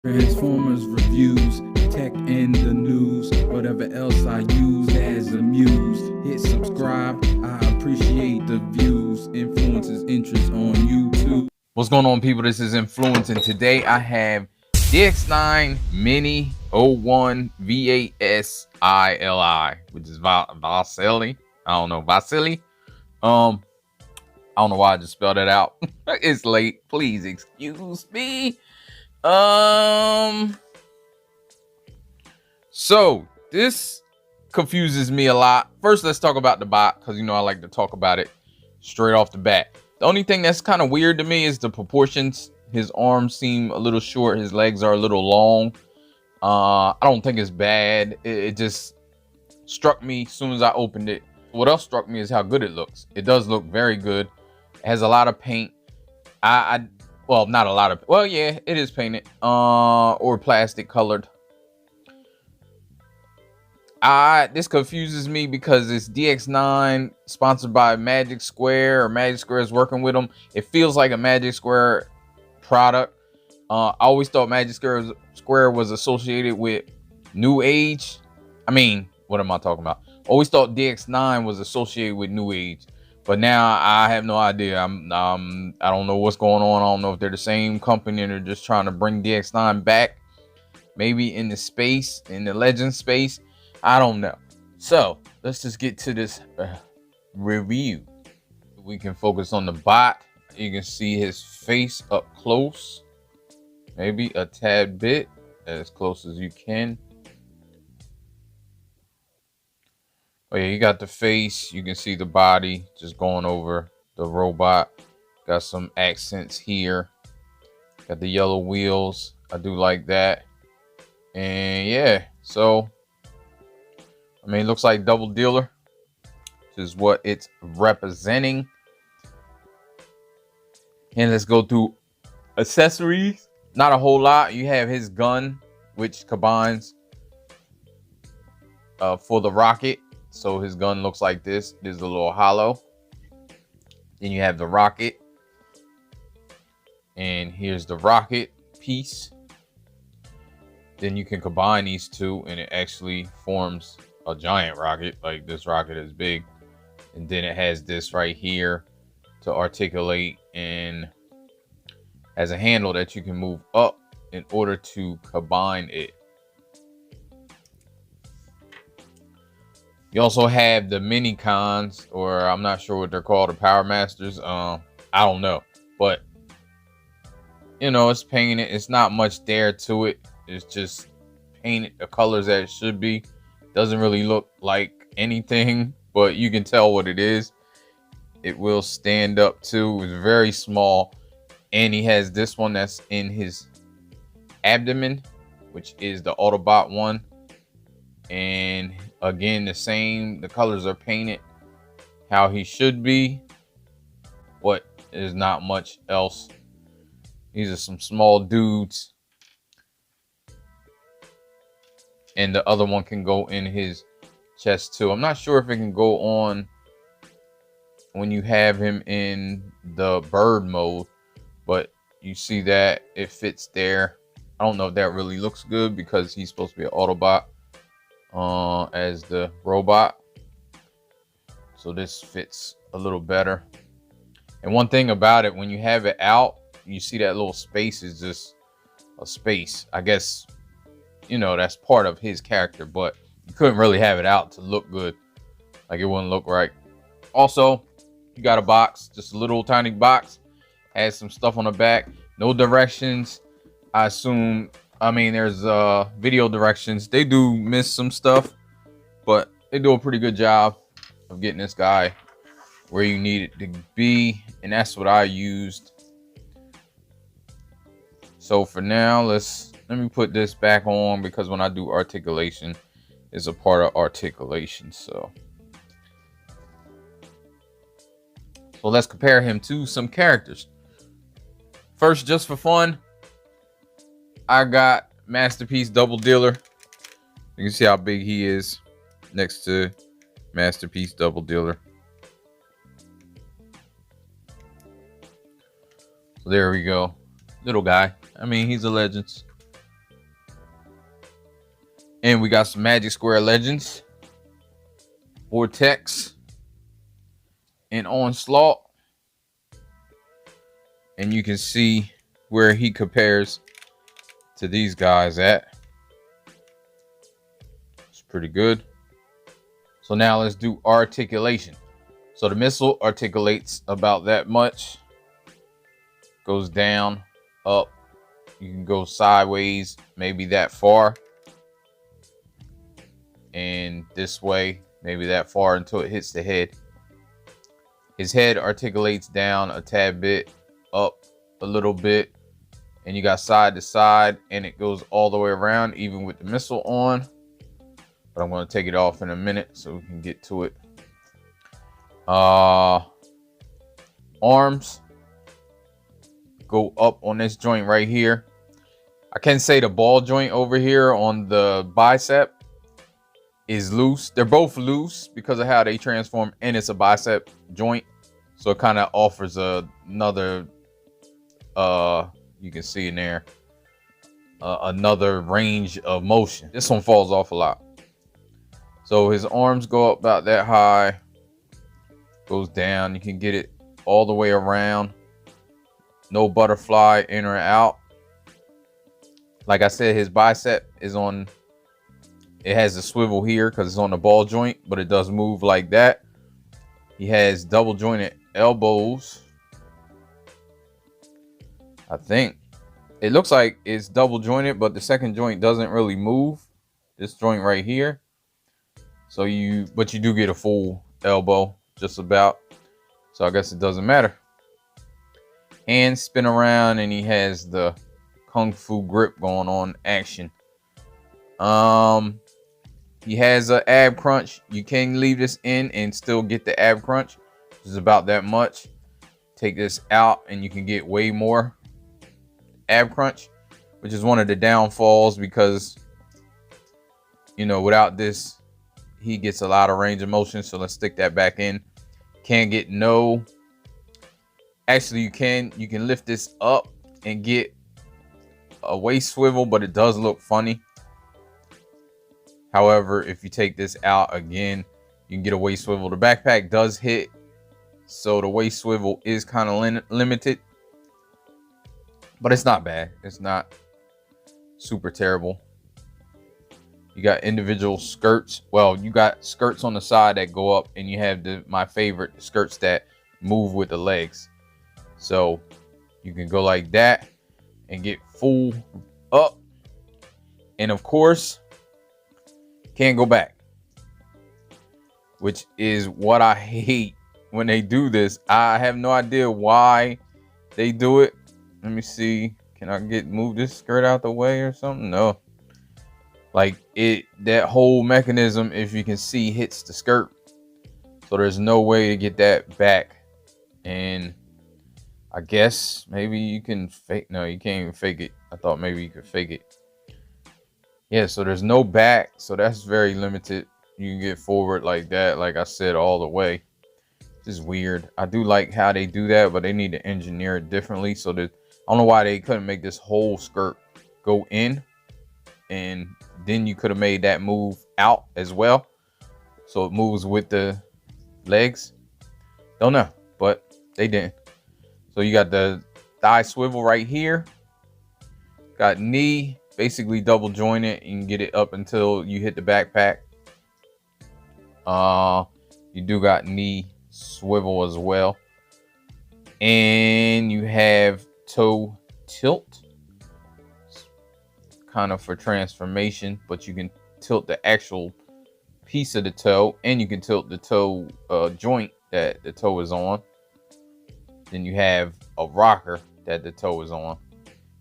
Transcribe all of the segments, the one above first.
Transformers reviews, tech and the news, whatever else I use as a muse. Hit subscribe, I appreciate the views. Influences interest on YouTube. What's going on, people? This is Inflewence, and today I have DX9 Mini 01 Vasili, which is Vasili. I don't know, Vasili. I don't know why I just spelled it out. It's late. Please excuse me. So this confuses me a lot. First, let's talk about the bot, because I like to talk about it straight off the bat. The only thing that's kind of weird to me is the proportions. His arms seem a little short. His legs are a little long. I don't think it's bad. It just struck me as soon as I opened it. What else struck me is how good it looks. It does look very good. It has a lot of paint. Well, not a lot of, well, yeah, it is painted, or plastic colored. This confuses me because it's DX9 sponsored by Magic Square, or Magic Square is working with them. It feels like a Magic Square product. I always thought Magic Square was associated with New Age. I mean, what am I talking about? Always thought DX9 was associated with New Age, but now I have no idea. I don't know what's going on. I don't know if they're the same company and they're just trying to bring DX9 back, maybe in the space, in the legend space. I don't know. So let's just get to this review. We can focus on the bot. You can see his face up close, maybe a tad bit, as close as you can. Oh yeah, you got the face. You can see the body just going over the robot. Got some accents here. Got the yellow wheels. I do like that. And yeah, so I mean, it looks like Doubledealer, which is what it's representing. And let's go through accessories. Not a whole lot. You have his gun, which combines for the rocket. So his gun looks like this. There's a little hollow. Then you have the rocket. And here's the rocket piece. Then you can combine these two and it actually forms a giant rocket. Like, this rocket is big. And then it has this right here to articulate, and has a handle that you can move up in order to combine it. You also have the mini cons, or I'm not sure what they're called, the Power Masters. I don't know, but it's painted. It's not much there to it. It's just painted the colors that it should be. Doesn't really look like anything, but you can tell what it is. It will stand up too. It's very small, and he has this one that's in his abdomen, which is the Autobot one. And again, the same. The colors are painted how he should be, but there's not much else. These are some small dudes. And the other one can go in his chest too. I'm not sure if it can go on when you have him in the bird mode, but you see that it fits there. I don't know if that really looks good because he's supposed to be an Autobot as the robot. So this fits a little better. And one thing about it, when you have it out, you see that little space is just a space. I guess that's part of his character, but you couldn't really have it out to look good. Like, it wouldn't look right. Also, you got a box, just a little tiny box, has some stuff on the back. No directions, I assume. I mean, there's video directions. They do miss some stuff, but they do a pretty good job of getting this guy where you need it to be, and that's what I used. So for now, let me put this back on, because when I do articulation, it's a part of articulation. So let's compare him to some characters. First, just for fun, I got Masterpiece Doubledealer. You can see how big he is next to Masterpiece Doubledealer. So there we go. Little guy. I mean, he's a legend. And we got some Magic Square Legends, Vortex, and Onslaught. And you can see where he compares to these guys at. It's pretty good. So now let's do articulation. So the missile articulates about that much. Goes down, up. You can go sideways, maybe that far. And this way, maybe that far until it hits the head. His head articulates down a tad bit, up a little bit, and you got side to side, and it goes all the way around, even with the missile on. But I'm going to take it off in a minute so we can get to it. Arms go up on this joint right here. I can say the ball joint over here on the bicep is loose. They're both loose because of how they transform, and it's a bicep joint, so it kind of offers another you can see in there another range of motion. This one falls off a lot. So his arms go up about that high, goes down. You can get it all the way around. No butterfly in or out. Like I said, his bicep is on, it has a swivel here because it's on the ball joint, but it does move like that. He has double jointed elbows. I think it looks like it's double jointed, but the second joint doesn't really move. This joint right here. So but you do get a full elbow just about. So I guess it doesn't matter. Hands spin around, and he has the Kung Fu grip going on action. He has an ab crunch. You can leave this in and still get the ab crunch. This is about that much. Take this out and you can get way more ab crunch, which is one of the downfalls because, you know, without this, he gets a lot of range of motion. So let's stick that back in. Can't get no. Actually, you can lift this up and get a waist swivel, but it does look funny. However, if you take this out again, you can get a waist swivel. The backpack does hit, so the waist swivel is kind of limited, but it's not bad. It's not super terrible. You got individual skirts. Well, you got skirts on the side that go up, and you have my favorite skirts that move with the legs. So you can go like that and get full up. And of course, can't go back, which is what I hate when they do this. I have no idea why they do it. Let me see. Can I move this skirt out the way or something? No. Like that whole mechanism, if you can see, hits the skirt. So there's no way to get that back. And I guess maybe you can fake. No, you can't even fake it. I thought maybe you could fake it. Yeah, so there's no back. So that's very limited. You can get forward like that, like I said, all the way. This is weird. I do like how they do that, but they need to engineer it differently. So that I don't know why they couldn't make this whole skirt go in, and then you could have made that move out as well, so it moves with the legs. Don't know, but they didn't. So you got the thigh swivel right here. Got knee basically double jointed. You can get it up until you hit the backpack. You do got knee swivel as well, and you have toe tilt, kind of for transformation, but you can tilt the actual piece of the toe, and you can tilt the toe joint that the toe is on. Then you have a rocker that the toe is on.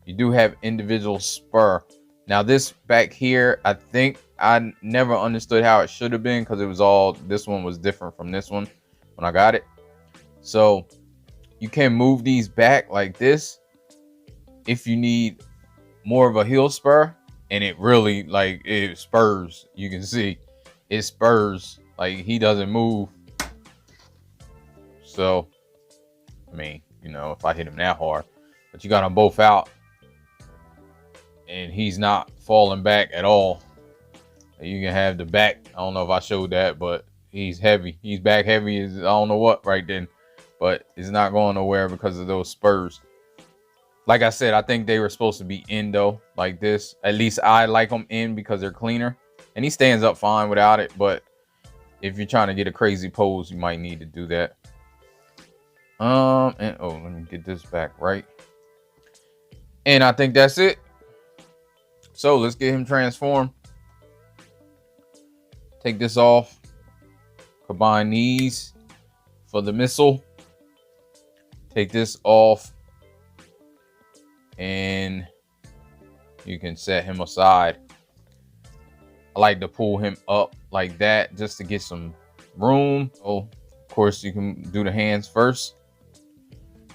You do have individual spur. Now this back here, I think I never understood how it should have been, because it was all, this one was different from this one when I got it. So you can move these back like this if you need more of a heel spur, and it really, like, it spurs. You can see it spurs, like he doesn't move. So I mean, you know, if I hit him that hard, but you got them both out and he's not falling back at all. You can have the back. I don't know if I showed that, but he's heavy. He's back heavy as I don't know what right then, but it's not going nowhere because of those spurs. Like I said, I think they were supposed to be in though, like this. At least I like them in because they're cleaner. And he stands up fine without it, but if you're trying to get a crazy pose, you might need to do that. And oh, let me get this back right. And I think that's it. So let's get him transformed. Take this off. Combine these for the missile. Take this off. And you can set him aside. I like to pull him up like that just to get some room. Oh, of course, you can do the hands first.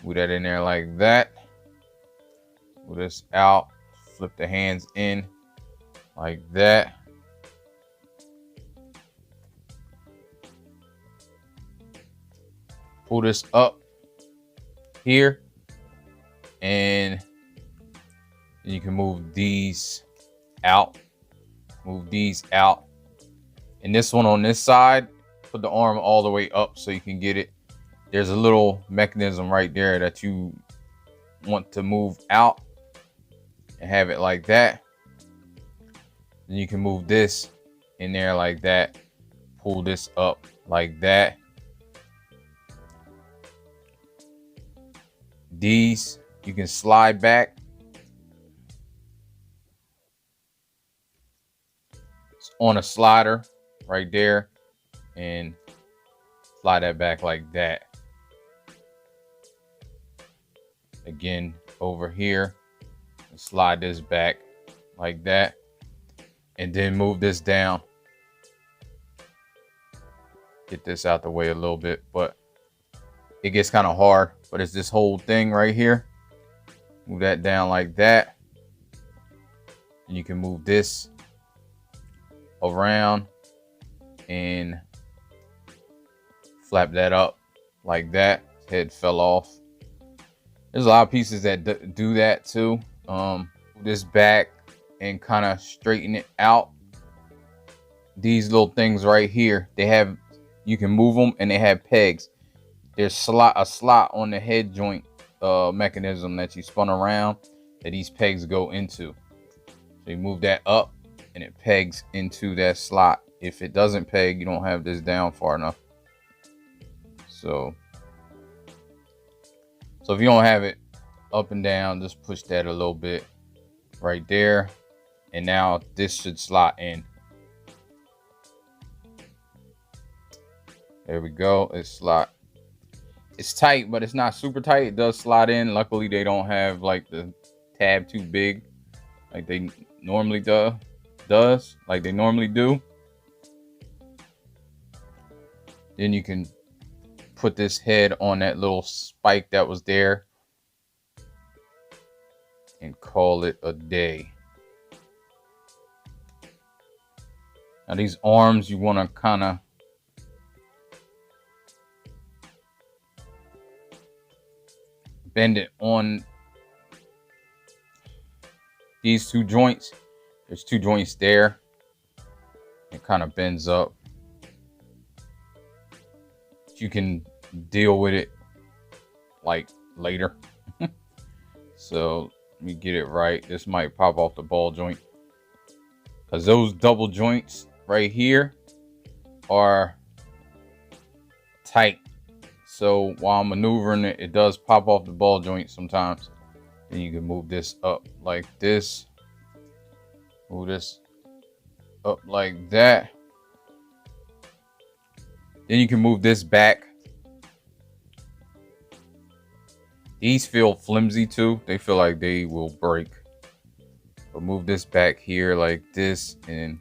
Move that in there like that. Move this out. Flip the hands in like that. Pull this up here. And you can move these out. Move these out. And this one on this side, put the arm all the way up so you can get it. There's a little mechanism right there that you want to move out and have it like that. Then you can move this in there like that. Pull this up like that. These you can slide back. It's on a slider right there, and slide that back like that. Again, over here, slide this back like that, and then move this down. Get this out the way a little bit, but it gets kind of hard. But it's this whole thing right here. Move that down like that. And you can move this around and flap that up like that. Head fell off. There's a lot of pieces that do that too. Move this back and kind of straighten it out. These little things right here, you can move them and they have pegs. There's a slot on the head joint mechanism that you spun around that these pegs go into. So you move that up and it pegs into that slot. If it doesn't peg, you don't have this down far enough. So if you don't have it up and down, just push that a little bit right there. And now this should slot in. There we go. It's tight, but it's not super tight. It does slide in. Luckily, they don't have like the tab too big like they normally do. Then you can put this head on that little spike that was there and call it a day. Now these arms, you want to kind of bend it on these two joints. There's two joints there. It kind of bends up. You can deal with it like later. So let me get it right. This might pop off the ball joint because those double joints right here are tight. So while I'm maneuvering it, it does pop off the ball joint sometimes. Then you can move this up like this. Move this up like that. Then you can move this back. These feel flimsy too. They feel like they will break. But move this back here like this and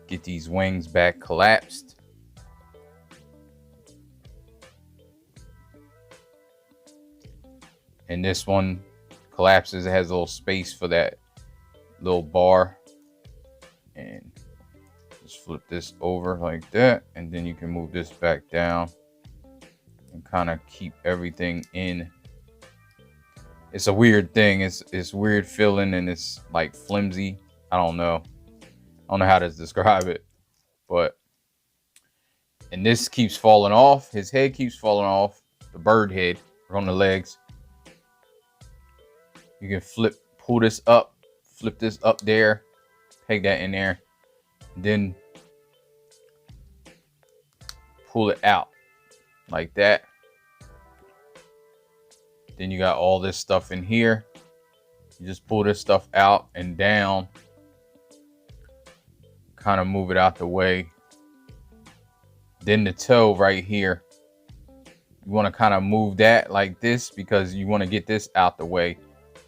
get these wings back collapsed. And this one collapses. It has a little space for that little bar. And just flip this over like that. And then you can move this back down and kind of keep everything in. It's a weird thing. It's weird feeling and it's like flimsy. I don't know. I don't know how to describe it, but, and this keeps falling off. His head keeps falling off, the bird head on the legs. You can pull this up, flip this up there, peg that in there, then pull it out like that. Then you got all this stuff in here. You just pull this stuff out and down, kind of move it out the way. Then the toe right here, you want to kind of move that like this because you want to get this out the way.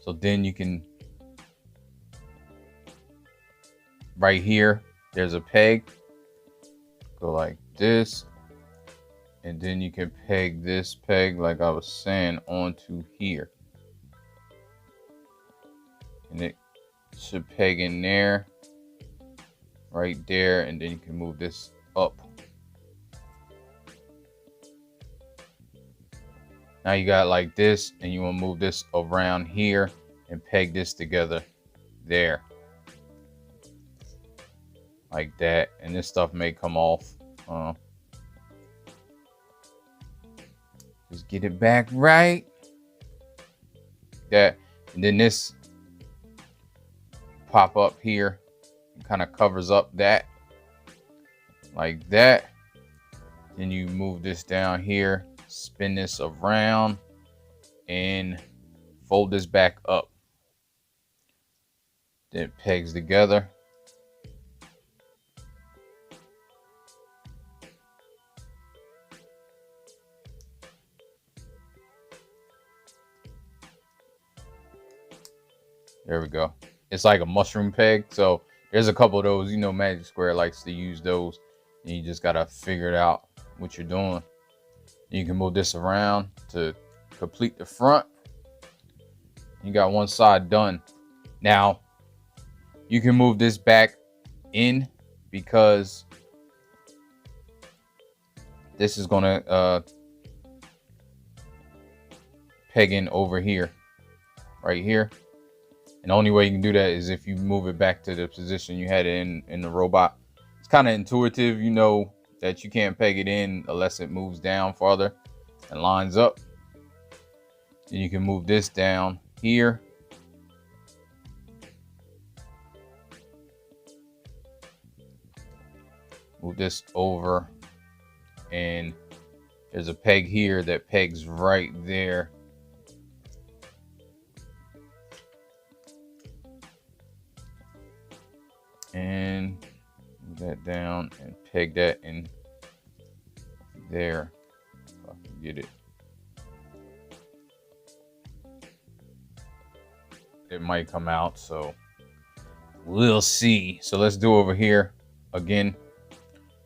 So then you can, right here, there's a peg. Go like this. And then you can peg this peg, like I was saying, onto here. And it should peg in there, right there. And then you can move this up. Now you got like this, and you want to move this around here and peg this together there. Like that. And this stuff may come off. Just get it back right. That, and then this pop up here, kind of covers up that, like that. Then you move this down here, spin this around, and fold this back up. Then it pegs together. There we go. It's like a mushroom peg. So there's a couple of those, you know, Magic Square likes to use those. And you just got to figure it out what you're doing. You can move this around to complete the front. You got one side done. Now, you can move this back in because this is going to peg in over here, right here. And the only way you can do that is if you move it back to the position you had it in the robot. It's kind of intuitive, you know, that you can't peg it in unless it moves down farther and lines up. Then you can move this down here. Move this over, and there's a peg here that pegs right there. And move that down and peg that in there. If I can get it. It might come out, so we'll see. So let's do over here again.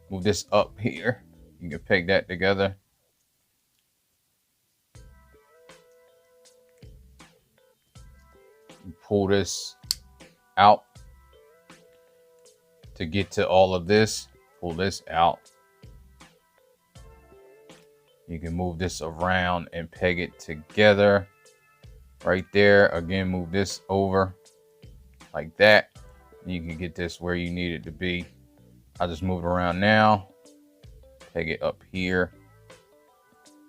Move this up here. You can peg that together. Pull this out to get to all of this. Pull this out. You can move this around and peg it together right there. Again, move this over like that. You can get this where you need it to be. I'll just move it around now. Peg it up here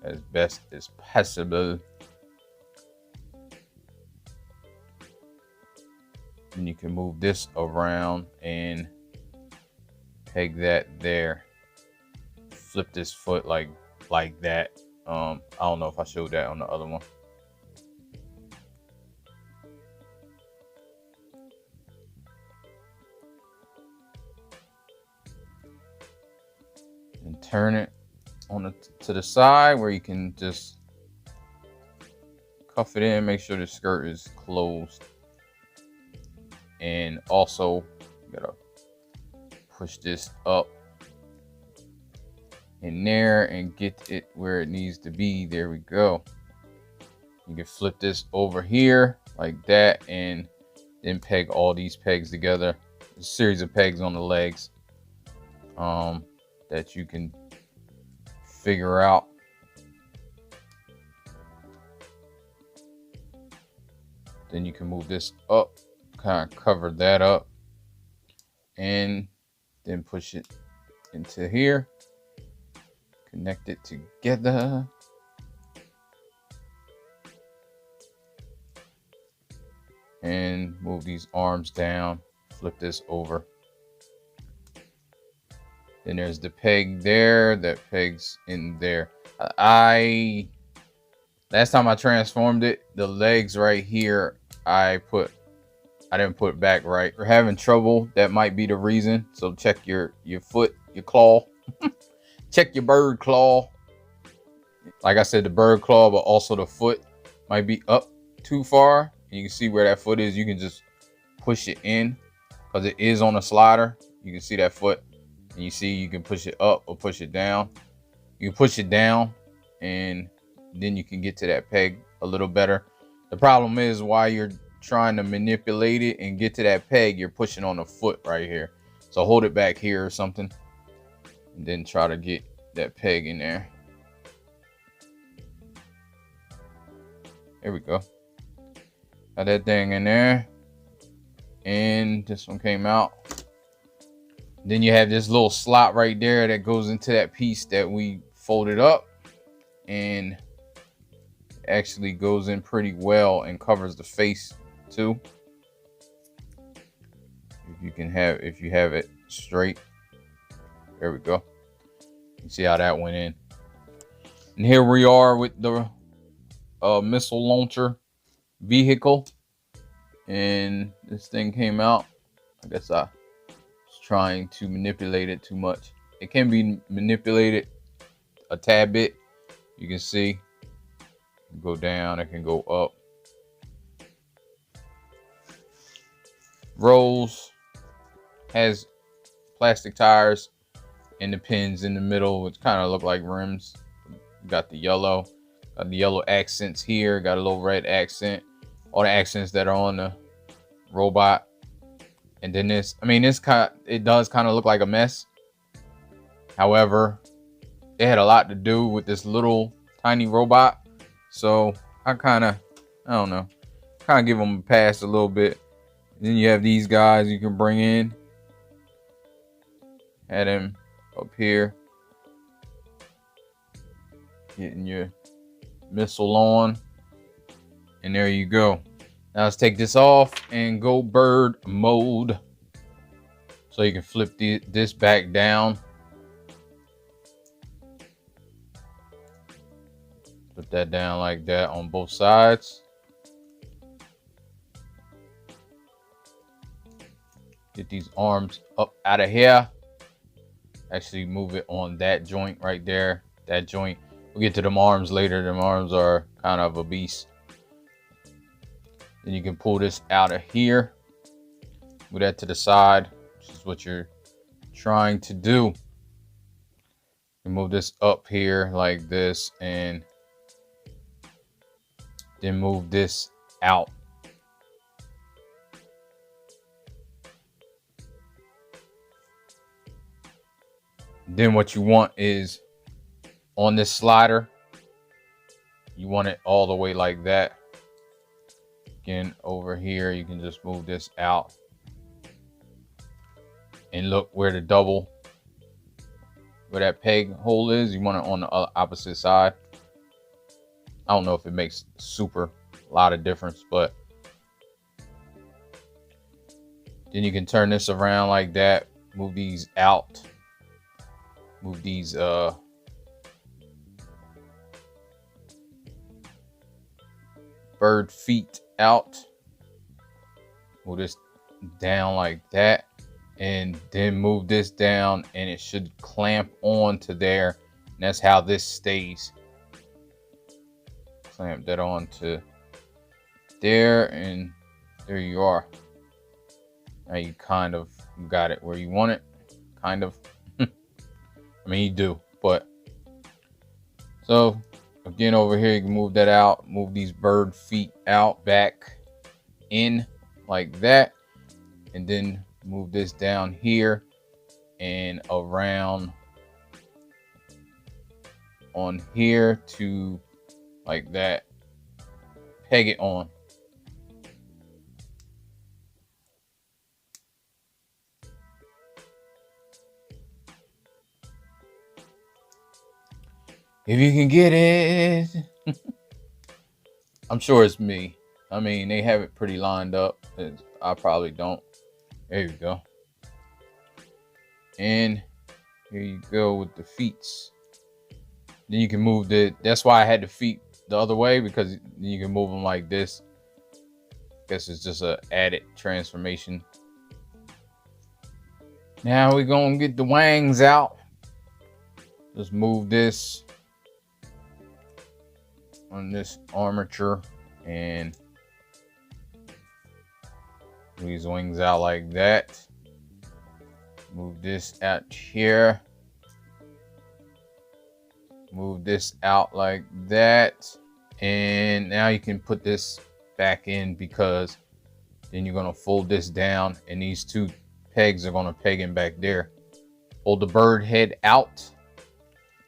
as best as possible. And you can move this around and peg that there. Flip this foot like that. I don't know if I showed that on the other one. And turn it on to the side where you can just cuff it in. Make sure the skirt is closed. And also, you gotta push this up in there and get it where it needs to be. There we go. You can flip this over here like that and then peg all these pegs together. A series of pegs on the legs that you can figure out. Then you can move this up, kind of cover that up. and then push it into here, connect it together. And move these arms down, flip this over. Then there's the peg there, that peg's in there. Last time I transformed it, the legs right here, I didn't put back right. If you're having trouble, that might be the reason. So check your foot, your claw. Check your bird claw. Like I said, the bird claw, but also the foot might be up too far. And you can see where that foot is. You can just push it in because it is on a slider. You can see that foot, and you see you can push it up or push it down. You can push it down, and then you can get to that peg a little better. The problem is while you're trying to manipulate it and get to that peg, you're pushing on the foot right here. So hold it back here or something, and then try to get that peg in there. There we go. Got that thing in there. And this one came out. Then you have this little slot right there that goes into that piece that we folded up. And actually goes in pretty well and covers the face too. If you have it straight. There we go. You see how that went in. And here we are with the missile launcher vehicle, and this thing came out. I guess I was trying to manipulate it too much. It can be manipulated a tad bit. You can see it go down, it can go up. Rolls, has plastic tires and the pins in the middle, which kind of look like rims. Got the yellow accents here, got a little red accent. All the accents that are on the robot. And then it does kind of look like a mess. However, it had a lot to do with this little tiny robot. So I don't know, give them a pass a little bit. And then you have these guys you can bring in. Had him up here, getting your missile on. And there you go. Now let's take this off and go bird mode. So you can flip this back down. Flip that down like that on both sides. Get these arms up out of here. Actually move it on that joint right there. That joint. We'll get to them arms later. Them arms are kind of a beast. Then you can pull this out of here. Move that to the side, which is what you're trying to do. And move this up here like this, and then move this out. Then what you want is on this slider, you want it all the way like that. Again, over here, you can just move this out. And look where where that peg hole is. You want it on the opposite side. I don't know if it makes a lot of difference, but then you can turn this around like that. Move these out. Move these bird feet out. Move this down like that, and then move this down, and it should clamp on to there. And that's how this stays. Clamp that on to there, and there you are. Now you kind of got it where you want it. Kind of. I mean, you do, but so again, over here, you can move that out, move these bird feet out, back in like that, and then move this down here and around on here to like that. Peg it on. If you can get it. I'm sure it's me. I mean, they have it pretty lined up. I probably don't. There you go. And here you go with the feet. Then you can move that's why I had the feet the other way, because you can move them like this. Guess it's just a added transformation. Now we're gonna get the wangs out. Just move this on this armature and move these wings out like that. Move this out here. Move this out like that. And now you can put this back in, because then you're gonna fold this down and these two pegs are gonna peg in back there. Hold the bird head out.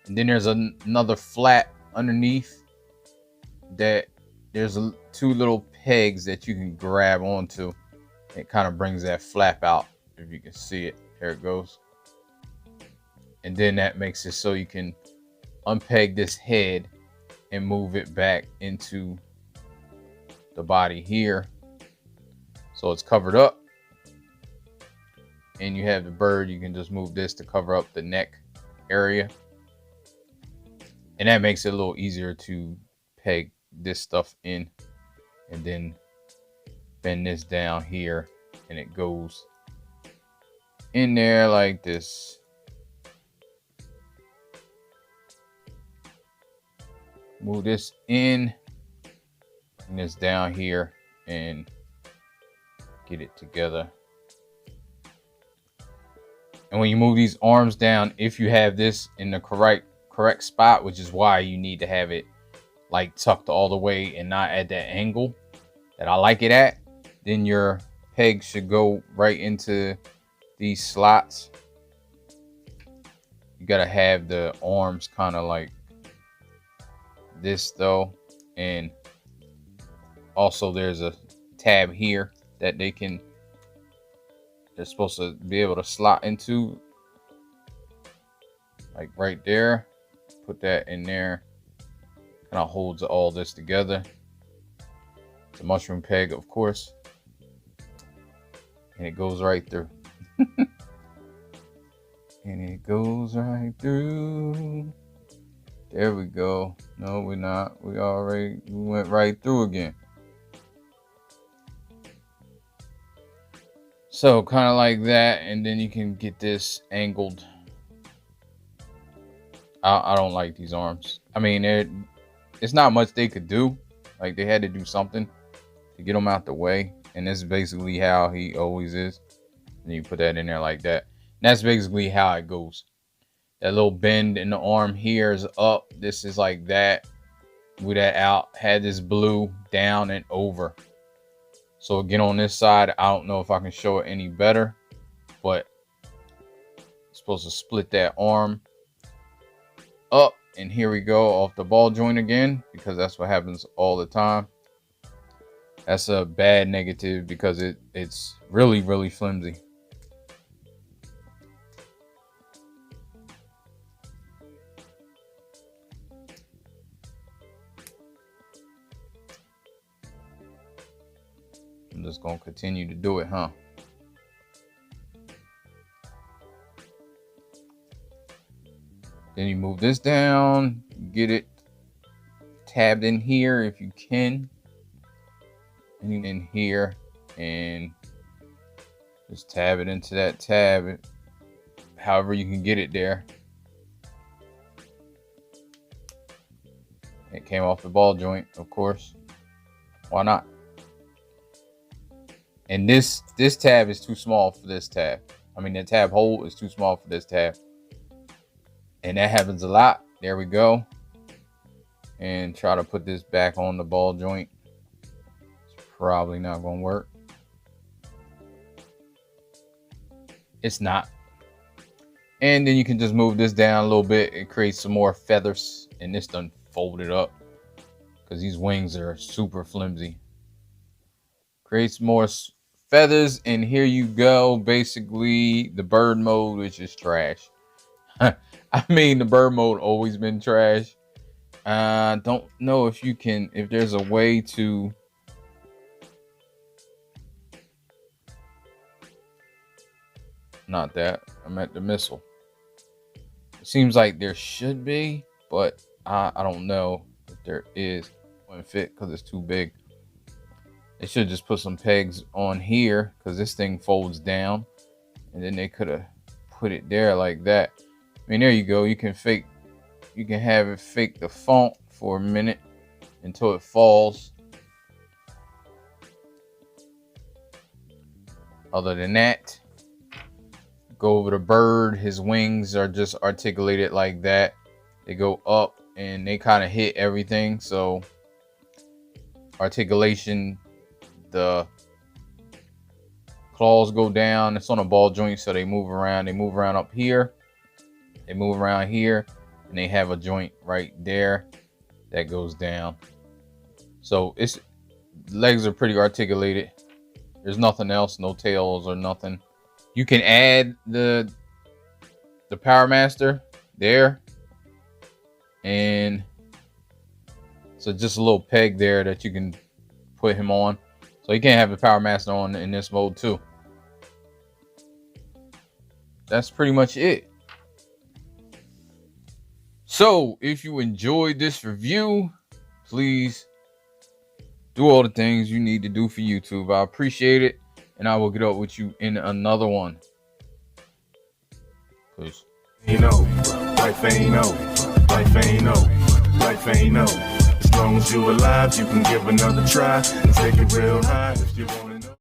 And then there's another flat underneath that there's two little pegs that you can grab onto. It kind of brings that flap out, if you can see it. There it goes. And then that makes it so you can unpeg this head and move it back into the body here. So it's covered up. And you have the bird. You can just move this to cover up the neck area. And that makes it a little easier to peg this stuff in. And then bend this down here. And it goes in there like this. Move this in. And this down here. And get it together. And when you move these arms down, if you have this in the correct spot, which is why you need to have it like tucked all the way and not at that angle that I like it at, then your peg should go right into these slots. You gotta have the arms kind of like this though. And also there's a tab here that they're supposed to be able to slot into, like right there. Put that in there. Kind of holds all this together. It's a mushroom peg, of course. And it goes right through. And it goes right through. There we go. No, we're not. We went right through again. So kind of like that, and then you can get this angled. I don't like these arms. I mean, it's not much they could do. Like, they had to do something to get them out the way. And this is basically how he always is. And you put that in there like that. And that's basically how it goes. That little bend in the arm here is up. This is like that. Move that out. Had this blue down and over. So again, on this side, I don't know if I can show it any better, but it's supposed to split that arm up. And here we go off the ball joint again, because that's what happens all the time. That's a bad negative because it's really, really flimsy. I'm just going to continue to do it, huh? Then you move this down, get it tabbed in here if you can. And in here, and just tab it into that tab, however you can get it there. It came off the ball joint, of course. Why not? And this tab is too small for this tab. I mean, the tab hole is too small for this tab. And that happens a lot. There we go. And try to put this back on the ball joint. It's probably not going to work. It's not. And then you can just move this down a little bit. It creates some more feathers. And this done folded up, because these wings are super flimsy. Creates more feathers, and here you go. Basically the bird mode, which is trash. I mean, the bird mode always been trash, I don't know if you can, if there's a way to. Not that. I'm at the missile. It seems like there should be, but I don't know if there is. It wouldn't fit because it's too big. They should just put some pegs on here because this thing folds down, and then they could have put it there like that. I mean, there you go. You can have it fake the font for a minute until it falls. Other than that, go over the bird. His wings are just articulated like that. They go up and they kind of hit everything. So articulation, the claws go down. It's on a ball joint, so they move around. They move around up here. They move around here, and they have a joint right there that goes down. So its legs are pretty articulated. There's nothing else, no tails or nothing. You can add the Power Master there, and so just a little peg there that you can put him on. So you can have the Power Master on in this mode too. That's pretty much it. So if you enjoyed this review, please do all the things you need to do for YouTube. I appreciate it, and I will get up with you in another one. Peace. You know, life ain't over, life ain't over, life ain't over. As long as you alive, you can give another try and take it real high if you want it.